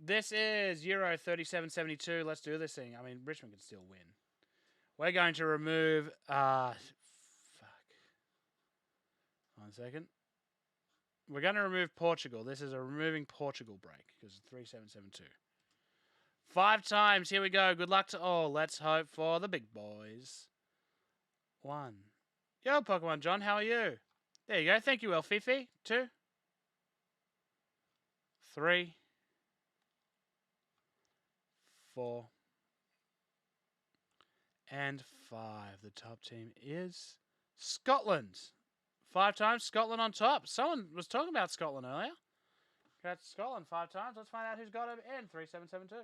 This is Euro 37.72. Let's do this thing. I mean, Richmond can still win. We're going to remove... fuck. 1 second. We're going to remove Portugal. This is a removing Portugal break because it's 37.72. 5 times. Here we go. Good luck to all. Let's hope for the big boys. 1. Yo, Pokemon John. How are you? There you go. Thank you, El Fifi. 2. 3. 4. And 5. The top team is Scotland. 5 times. Scotland on top. Someone was talking about Scotland earlier. Congrats to Scotland 5 times. Let's find out who's got it in 3772.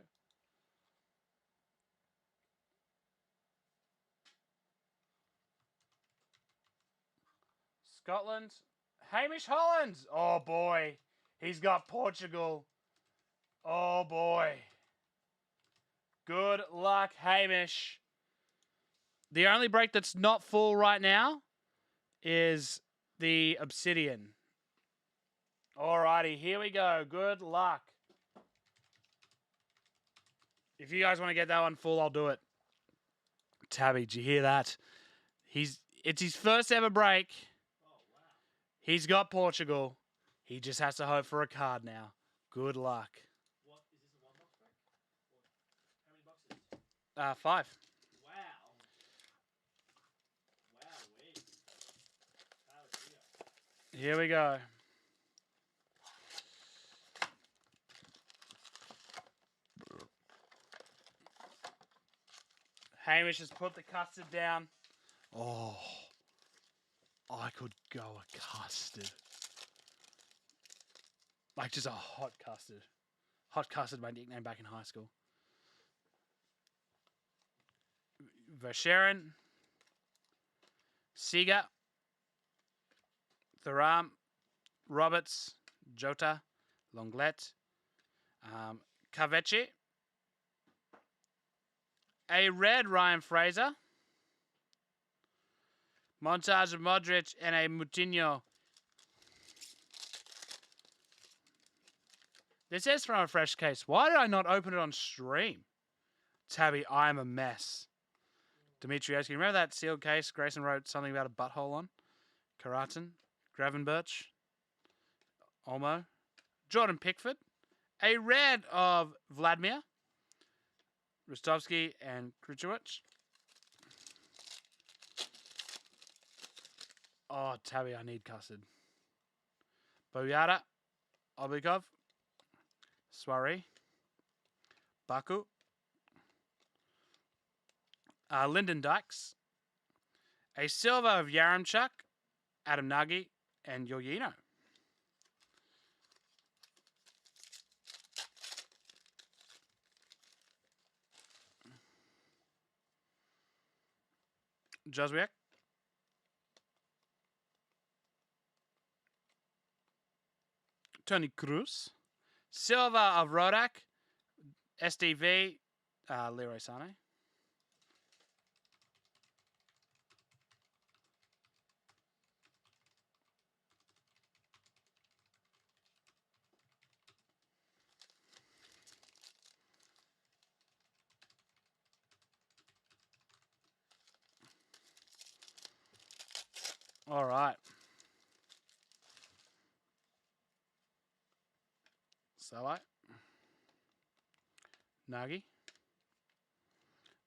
Scotland. Hamish Holland. Oh, boy. He's got Portugal. Oh, boy. Good luck, Hamish. The only break that's not full right now is the Obsidian. Alrighty, here we go. Good luck. If you guys want to get that one full, I'll do it. Tabby, did you hear that? It's his first ever break. Oh, wow. He's got Portugal. He just has to hope for a card now. Good luck. What is this, a 1-box break? How many boxes? 5. Wow. Wow, Here we go. Hamish has put the custard down. Oh, I could go a custard. Like just a hot custard. Hot custard, my nickname back in high school. Verscheren. Seager. Thuram. Roberts. Jota. Longlet. Kavechi. A red Ryan Fraser. Montage of Modric and a Moutinho. This is from a fresh case. Why did I not open it on stream? Tabby, I'm a mess. Dimitrievski. Remember that sealed case Grayson wrote something about a butthole on? Karatin. Gravenberch. Olmo. Jordan Pickford. A red of Vladimir. Rostovsky and Kruchowicz. Oh, Tabby, I need custard. Boyata. Oblikov. Soiree. Baku. Lyndon Dykes. A silver of Yaremchuk. Adam Nagy. And Jorginho. Joswiak. Tony Cruz. Silva of Rodak. SDV. Leroy Sané. All right. Salai. Nagy.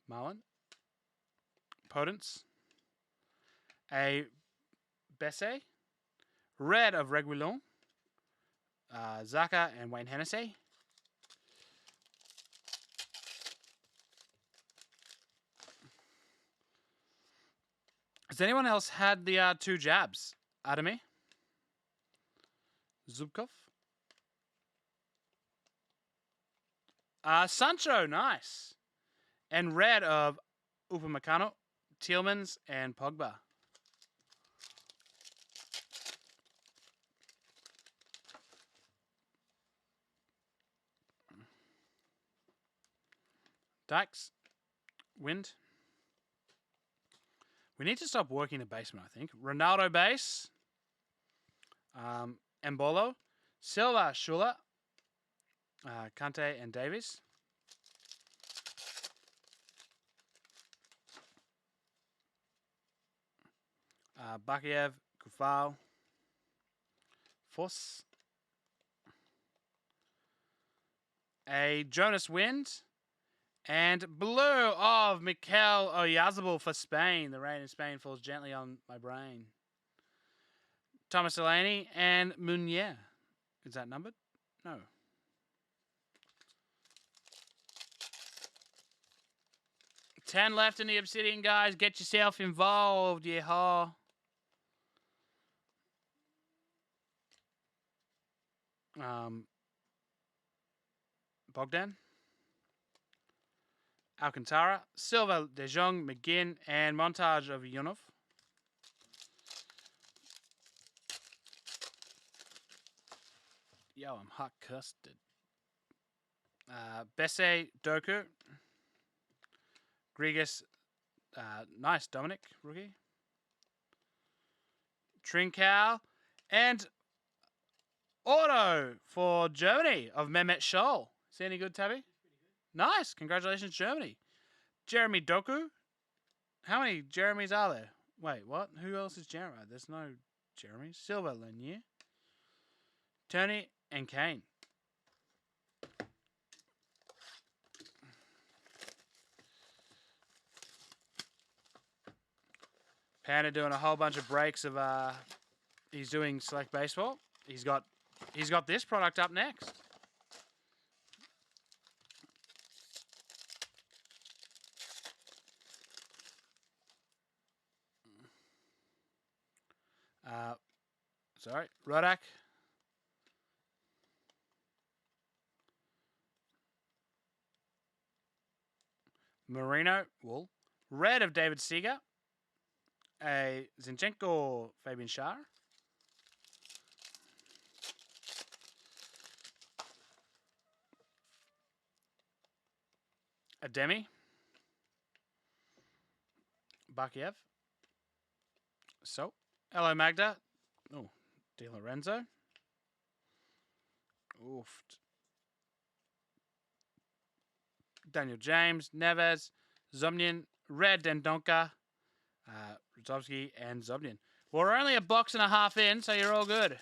Mullen. Potence. A Besse. Red of Reguilon. Zaka and Wayne Hennessy. Has anyone else had the 2 jabs? Adami? Zubkov? Sancho, nice. And red of Upamecano, Tielemans, and Pogba. Dykes. Wind. We need to stop working the basement, I think. Ronaldo base. Embolo. Silva, Schuller. Kante and Davies. Bakiev, Kufal, Foss. A Jonas Wind. And blue of Mikel Oyarzabal for Spain. The rain in Spain falls gently on my brain. Thomas Delaney and Munier. Is that numbered? No. $10 left in the Obsidian, guys. Get yourself involved, yeehaw. Bogdan. Alcantara. Silva, De Jong, McGinn, and montage of Yunov. Yo, I'm hot custard. Besse, Doku. Grigas. Nice, Dominic, rookie. Trincao. And auto for Germany of Mehmet Scholl. Is he any good, Tabby? Nice. Congratulations, Germany. Jeremy Doku. How many Jeremys are there? Wait, what? Who else is Jeremy? There's no Jeremy. Silva, Lanier. Tony and Kane. Panda doing a whole bunch of breaks of he's doing select baseball. He's got this product up next. Sorry, Rodak. Marino, wool. Red of David Seager. A Zinchenko, Fabian Schär. A Demi. Bakiev. So, hello Magda. Oh, Di Lorenzo. Oof. Daniel James, Neves, Zomnian, Red Dendonka, Rudovsky, and Zobnian. Well, we're only a box and a half in, so you're all good.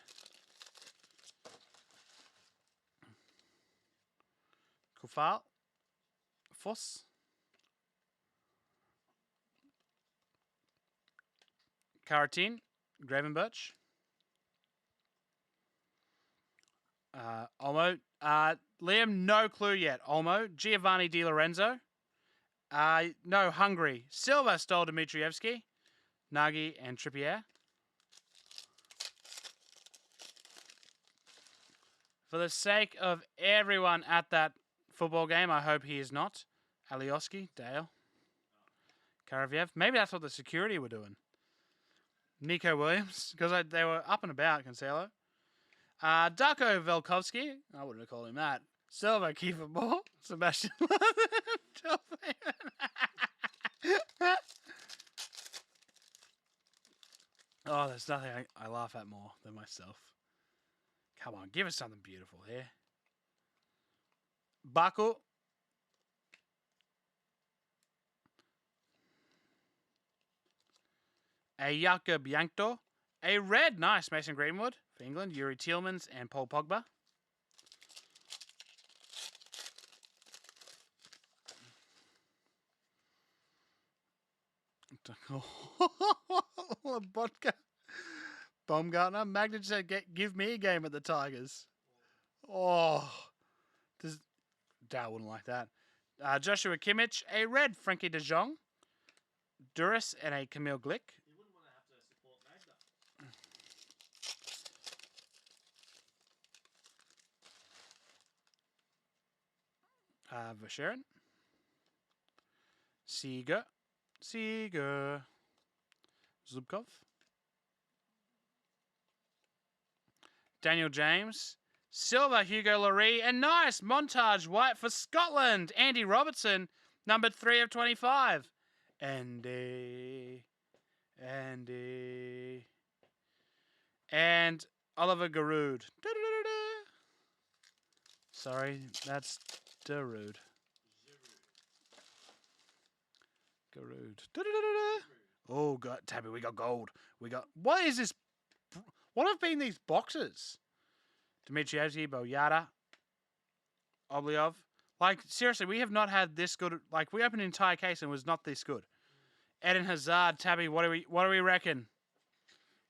Kufal, Foss, Karatin, Gravenberch, Olmo, Liam, no clue yet. Olmo, Giovanni Di Lorenzo, no, Hungary. Silva stole Dmitrievski, Nagy, and Trippier. For the sake of everyone at that football game, I hope he is not. Alioski, Dale. Karaviev. Maybe that's what the security were doing. Nico Williams, because they were up and about, Cancelo. Darko Velkovsky. I wouldn't have called him that. Silva, Kiefer Moore. Sebastian. Oh, there's nothing I laugh at more than myself. Come on, give us something beautiful here. Baku. A Jakob Yankto. A red, nice, Mason Greenwood for England. Yuri Tielemans and Paul Pogba. Vodka. Baumgartner. Magna said, give me a game at the Tigers. Oh. Dow wouldn't like that. Joshua Kimmich. A red, Frankie de Jong. Duras and a Camille Glick. You wouldn't want to have to support Magda. Vasherin. Seeger. Zubkov. Daniel James. Silva, Hugo Lloris. And nice montage white for Scotland. Andy Robertson, numbered 3 of 25. Andy. And Oliver Giroud. Sorry, that's Darude. Garude. Oh, God, Tabby, we got gold. We got. What is this? What have been these boxes? Dmitrievsky, Boyata, Obliov. Like, seriously, we have not had this good. Like, we opened an entire case and it was not this good. Eden Hazard, Tabby, what do we reckon?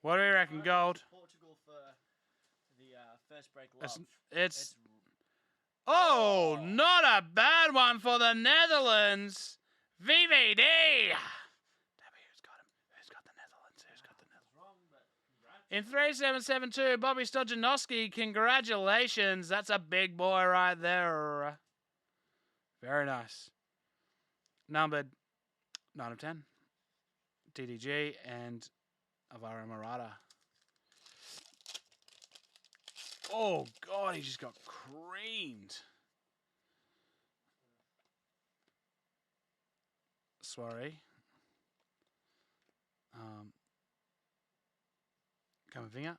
What do we reckon? Gold. Portugal for the first break love. It's oh, not a bad one for the Netherlands. VVD. Tabby, who's got him? Who's got the Netherlands? Who's got the Netherlands? Wrong, but congrats. In 3772, Bobby Stojanowski, congratulations. That's a big boy right there. Very nice. Numbered 9 of 10. DDG and Alvaro Morata. Oh, God, he just got creamed. Soiree. Camavinga.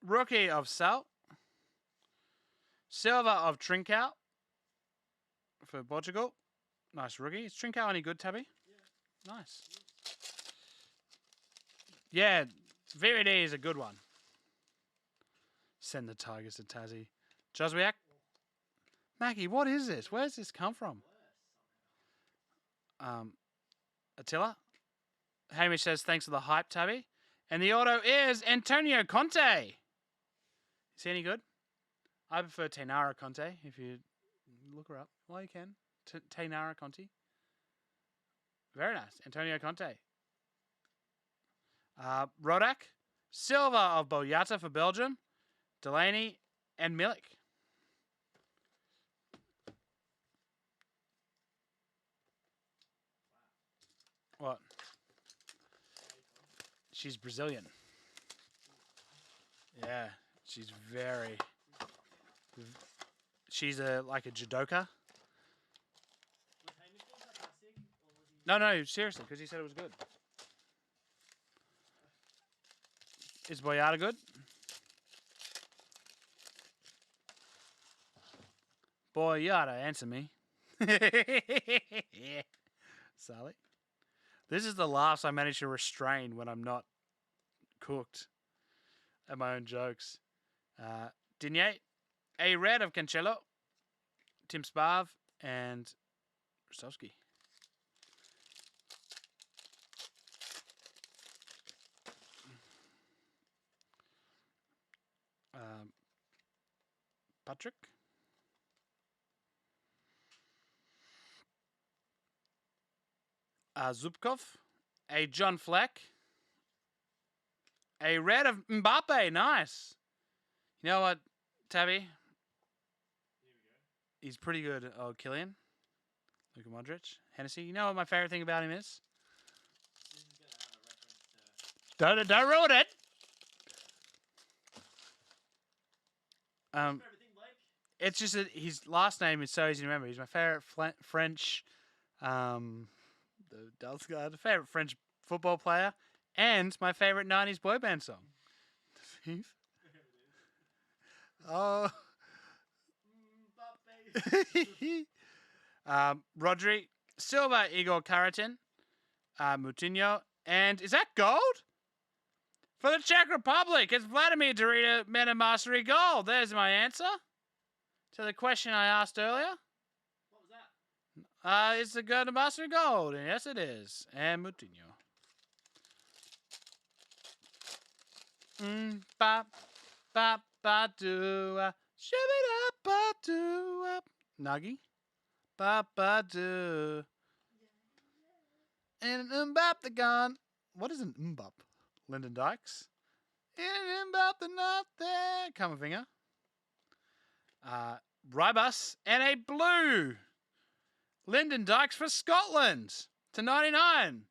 Rookie of Sal. Silva of Trincao for Portugal. Nice rookie. Is Trincao any good, Tabby? Yeah. Nice. Yeah, VVD is a good one. Send the Tigers to Tassie. Joswiak. Mackie, what is this? Where's this come from? Attila. Hamish says, thanks for the hype, Tabby. And the auto is Antonio Conte. Is he any good? I prefer Tainara Conte, if you look her up. Well, you can. Tainara Conte. Very nice. Antonio Conte. Rodak. Silva of Boyata for Belgium. Delaney and Milik. What? She's Brazilian. Yeah, she's very. She's like a judoka. No, seriously, because he said it was good. Is Boyata good? Boyata, answer me. Yeah. Sally. This is the laughs I manage to restrain when I'm not cooked at my own jokes. Digne, a red of Cancelo, Tim Spav, and Rostovsky. Patrick. Zubkov, a John Fleck, a red of Mbappe. Nice. You know what, Tabby? Here we go. He's pretty good. Oh, Killian, Luka Modric, Hennessy. You know what my favorite thing about him is? This is going to have a reference to... Don't ruin it. Everything, Blake? It's just that his last name is so easy to remember. He's my favorite French, the favorite French football player, and my favorite '90s boy band song. Oh, Rodri, Silva, Igor Karatin, Moutinho, and is that gold? For the Czech Republic, it's Vladimir Darida Meta Mastery Gold. There's my answer to the question I asked earlier. What was that? It's the good Mastery Gold, and yes, it is. And Moutinho. Ba ba ba do shibba ba do Nagi ba ba do and Mbap the gun. What is an Mbap? Lyndon Dykes. And Mbap the not there. Camavinga. Rybus and a blue Lyndon Dykes for Scotland to 99.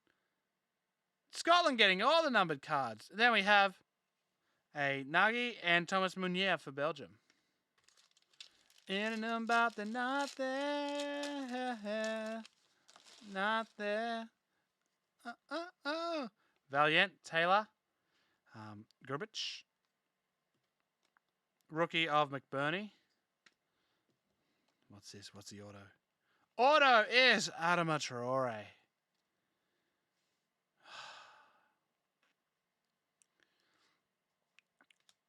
Scotland getting all the numbered cards. Then we have a Nagy and Thomas Meunier for Belgium. In and about the not there. Not there. Valiant, Taylor, Grubich, Rookie of McBurney. What's this? What's the auto? Auto is Adama Traore.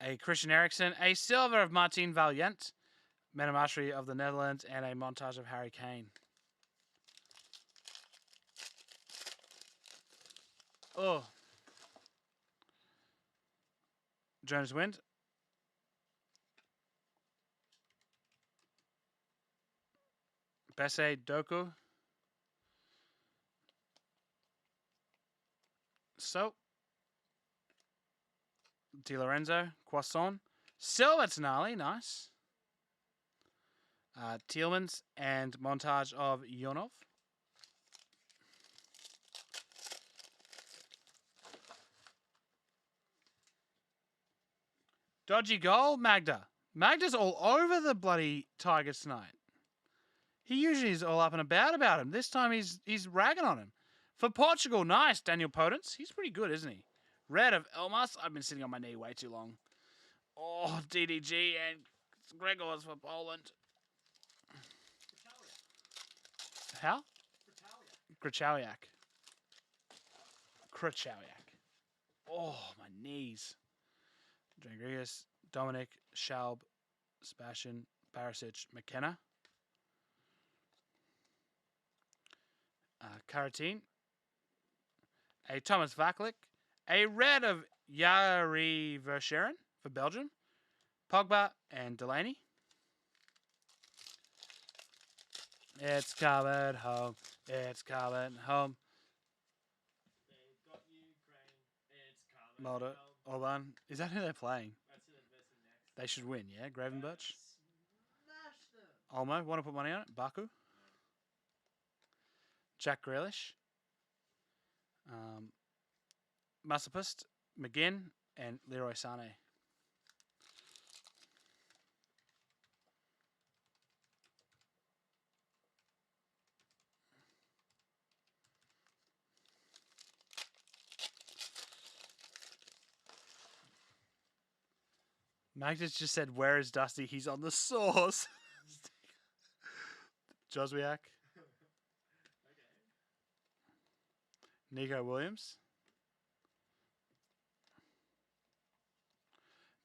A Christian Eriksen. A silver of Martin Valiant. Men of Mastery of the Netherlands. And a montage of Harry Kane. Oh. Jonas Wind. Besse Doku. So. Di Lorenzo. Quasson. Silver Tonali. Nice. Tielemans and montage of Yonov. Dodgy goal, Magda. Magda's all over the bloody Tigers tonight. He usually is all up and about him. This time he's ragging on him. For Portugal, nice. Daniel Potence. He's pretty good, isn't he? Red of Elmas. I've been sitting on my knee way too long. Oh, DDG and Gregors for Poland. How? Krachaliak. Oh, my knees. Rodriguez, Dominic, Schaub, Sebastian, Barisic, McKenna. Karatine. A Thomas Vaklik. A red of Yari Verscheren for Belgium. Pogba and Delaney. It's coming home. It's coming home. They've got Ukraine. It's coming Mulder, home. Orban. Is that who they're playing? That's who they're versing next. They should win, yeah? Gravenberch. Smash them. Olmo, want to put money on it? Baku. Jack Grealish. Masopust, McGinn, and Leroy Sané. Magnus just said, "Where is Dusty? He's on the sauce." Joswiak. Okay. Nico Williams.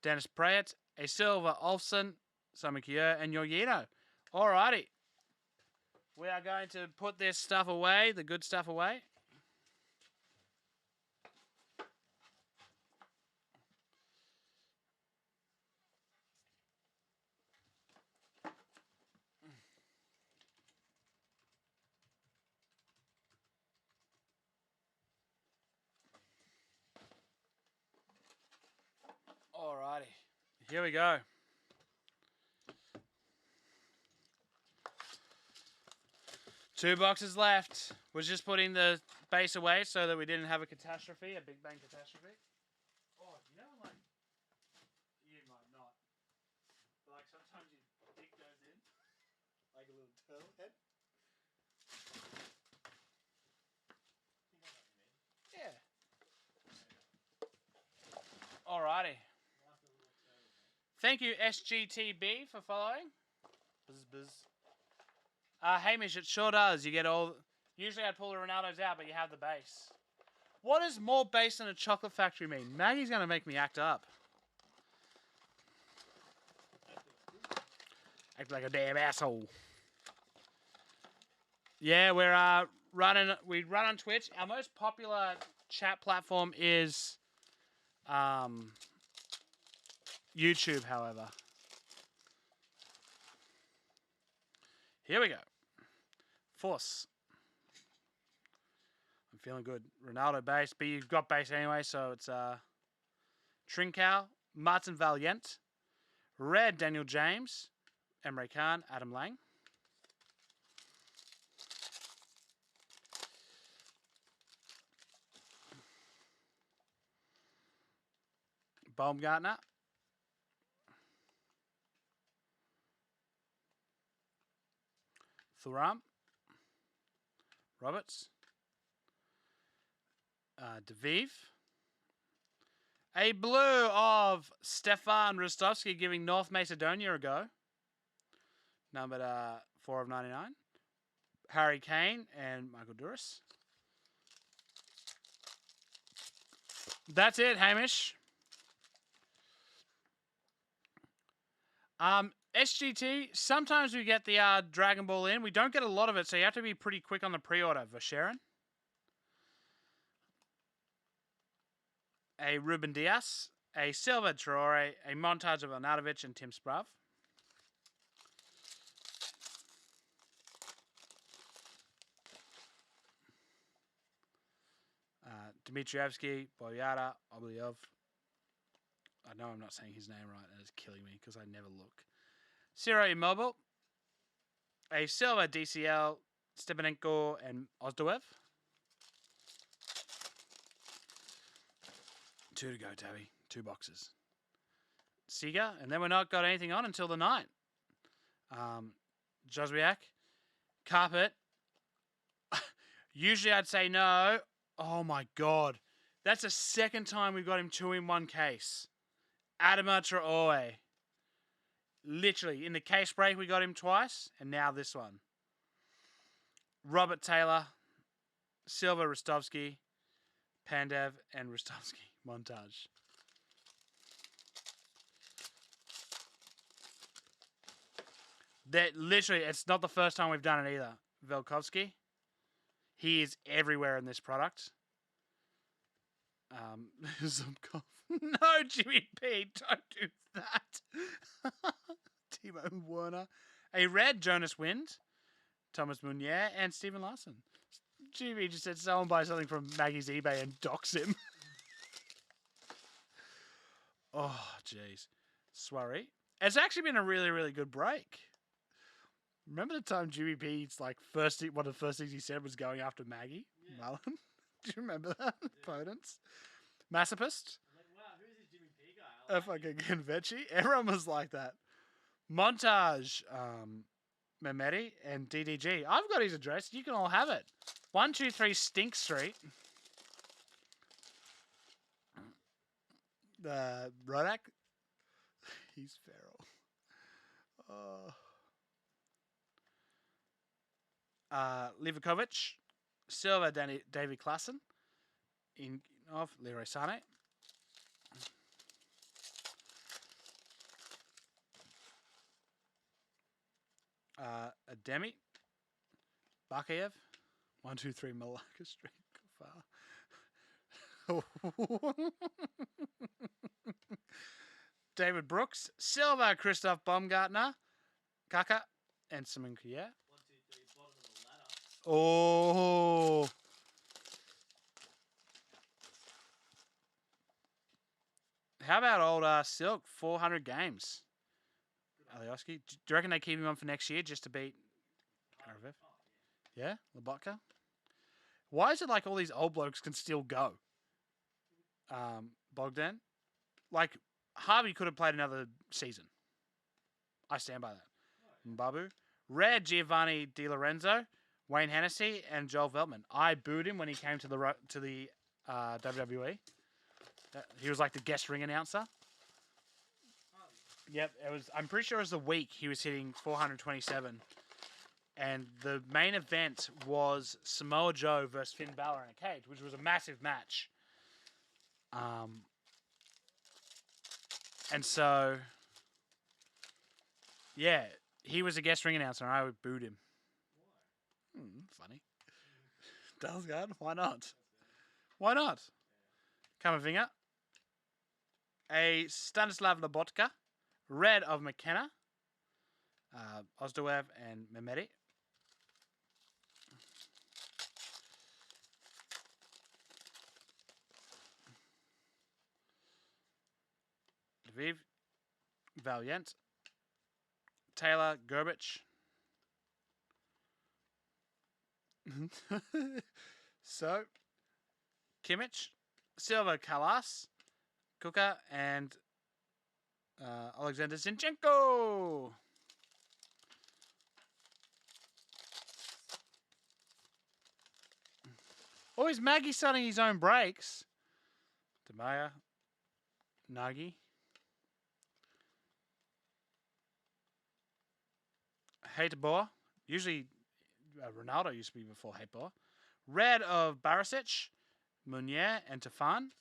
Dennis Pratt. A silver Olsen. Simon Kier and Yorgino. Alrighty. We are going to put this stuff away, the good stuff away. Alrighty. Here we go. Two boxes left. We're just putting the base away so that we didn't have a catastrophe, a big bang catastrophe. Oh, you know, like, you might not. But like sometimes your dick goes in, like a little turtle head. Yeah. Alrighty. Thank you, SGTB, for following. Buzz. Hamish, it sure does. You get all... Usually I'd pull the Ronaldos out, but you have the base. What does more base than a chocolate factory mean? Maggie's going to make me act up. Act like a damn asshole. Yeah, we're running... We run on Twitch. Our most popular chat platform is... YouTube, however. Here we go. Force. I'm feeling good. Ronaldo base, but you've got base anyway, so it's Trincao, Martin Valiant, red Daniel James, Emre Can, Adam Lang. Baumgartner. Thuram. Roberts. DeVive. A blue of Stefan Rostovsky giving North Macedonia a go. Numbered 4 of 99. Harry Kane and Michael Duras. That's it, Hamish. SGT, sometimes we get the Dragon Ball in. We don't get a lot of it, so you have to be pretty quick on the pre-order, Vasharon. A Ruben Diaz, a Silva Traore, a montage of Arnautovic and Tim Sprav. Dmitrievsky, Boyata, Obliov. I know I'm not saying his name right, and it's killing me because I never look. Ciro Immobile, a Silva DCL, Stepanenko, and Ozdoev. 2 to go, Tabby. 2 boxes. Siga, and then we're not got anything on until the 9th. Joswiak, Carpet. Usually I'd say no. Oh my god. That's the second time we've got him 2 in 1 case. Adama Traore. Literally, in the case break we got him twice, and now this one. Robert Taylor, Silva Rostovsky, Pandev, and Rostovsky. Montage. That literally, it's not the first time we've done it either. Velkovsky. He is everywhere in this product. Zubkov. No, Jimmy P, don't do that. Timo Werner. A red, Jonas Wind, Thomas Munier, and Stephen Larson. Jimmy just said someone buy something from Maggie's eBay and dox him. Oh, jeez. Swarry. It's actually been a really, really good break. Remember the time Jimmy P's like one of the first things he said was going after Maggie? Yeah. Mullen? Do you remember that? Yeah. Opponents? Massipist? I'm like, wow, who's this Jimmy P guy? I like fucking Convecci. Everyone was like that. Montage, Mehmeti, and DDG. I've got his address. You can all have it. 123 Stink Street. Rodak. He's feral. Livakovic, Silva, David Klassen, in of Leroy Sané. Ademi, Bakayev, 123 Malacca Street, David Brooks, Silva, Christoph Baumgartner, Kaka, and Simon Kier. 1, 2, 3, bottom of the ladder. Oh. How about old Silk? 400 games. Alioski. Do you reckon they keep him on for next year just to beat Karavev? Yeah, Lobotka. Why is it like all these old blokes can still go? Bogdan. Like, Harvey could have played another season. I stand by that. Mbabu. Red, Giovanni Di Lorenzo, Wayne Hennessy, and Joel Veltman. I booed him when he came to the WWE. He was like the guest ring announcer. Yep, it was. I'm pretty sure it was the week he was hitting 427, and the main event was Samoa Joe versus Finn Balor in a cage, which was a massive match. And so, yeah, he was a guest ring announcer, and I booed him. Funny. Dalsgaard, why not? Why not? Kamavinga. A Stanislav Lobotka. Red of McKenna. Ozdoev and Mehmeti. Lviv. Valiant. Taylor Gerbich. So, Kimmich, Silva Kalas, Kuka, and Alexander Zinchenko. Oh, is Maggie starting his own breaks? Demaya, Nagy. Hateboer. Usually Ronaldo used to be before Hateboer. Red of Barisic, Meunier, and Tafan.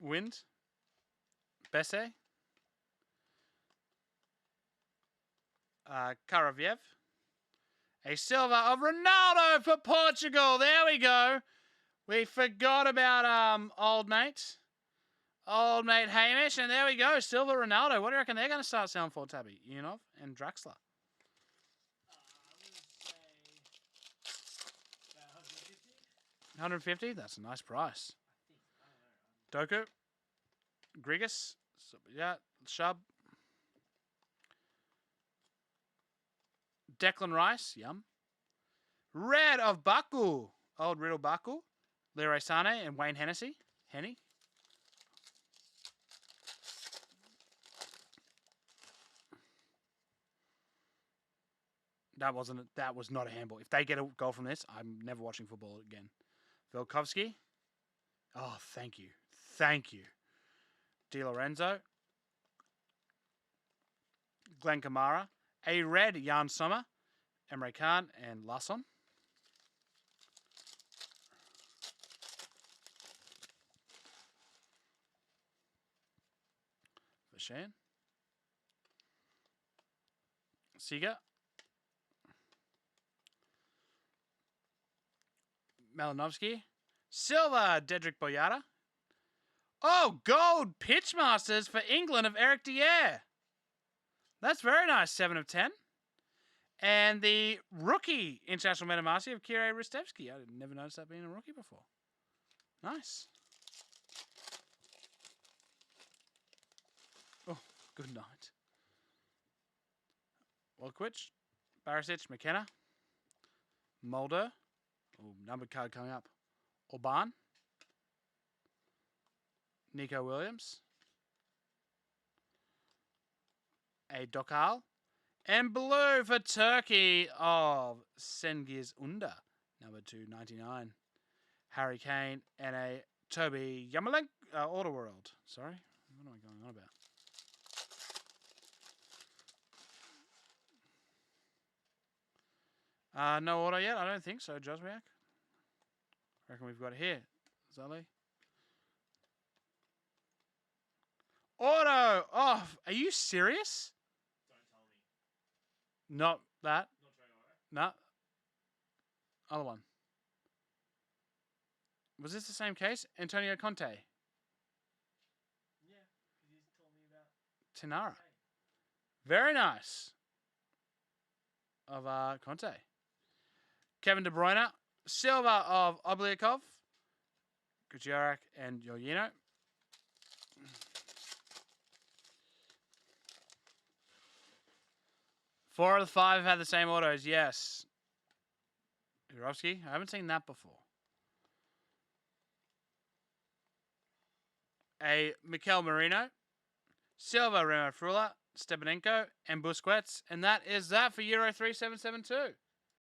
Wind. Besse. Karaviev. A silver of Ronaldo for Portugal. There we go. We forgot about old mate Hamish, and there we go. Silver Ronaldo. What do you reckon they're going to start selling for, Tabby? Unov and Draxler. I'm going to say about 150. 150. That's a nice price. I don't know. Doku. Grigas. Yeah. Shub. Declan Rice. Yum. Red of Baku. Old Riddle Baku. Leroy Sané and Wayne Hennessy. Henny. That was not a handball. If they get a goal from this, I'm never watching football again. Velkovsky. Oh, thank you. Thank you. Di Lorenzo. Glenn Kamara. A red Jan Sommer. Emre Can and Lasson. Vashan. Siga. Malinovsky. Silva, Dedrick Boyata. Oh, gold Pitchmasters for England of Eric Dier. That's very nice, 7 of 10. And the rookie International Metamarcy of Kire Ristevski. I never noticed that being a rookie before. Nice. Oh, good night. Walkwich, Barisic, McKenna, Mulder. Oh, numbered card coming up. Orban. Nico Williams. A Dokal. And blue for Turkey of Sengiz Unda. Number 299. Harry Kane and a Toby Yamalenko. Auto World. Sorry. What am I going on about? No auto yet? I don't think so, Joswiak. I reckon we've got it here. Zali. Auto! Oh, are you serious? Don't tell me. Not that. Not showing auto. No. Other one. Was this the same case? Antonio Conte. Yeah, because he's told me about Tenara. Hey. Very nice. Of Conte. Kevin De Bruyne. Silva of Obliakov. Kucharak and Jorginho. Four of the five have had the same autos, yes. Jurovsky, I haven't seen that before. A Mikel Merino, Silva, Remo Frula, Stepanenko, and Busquets. And that is that for Euro 3772.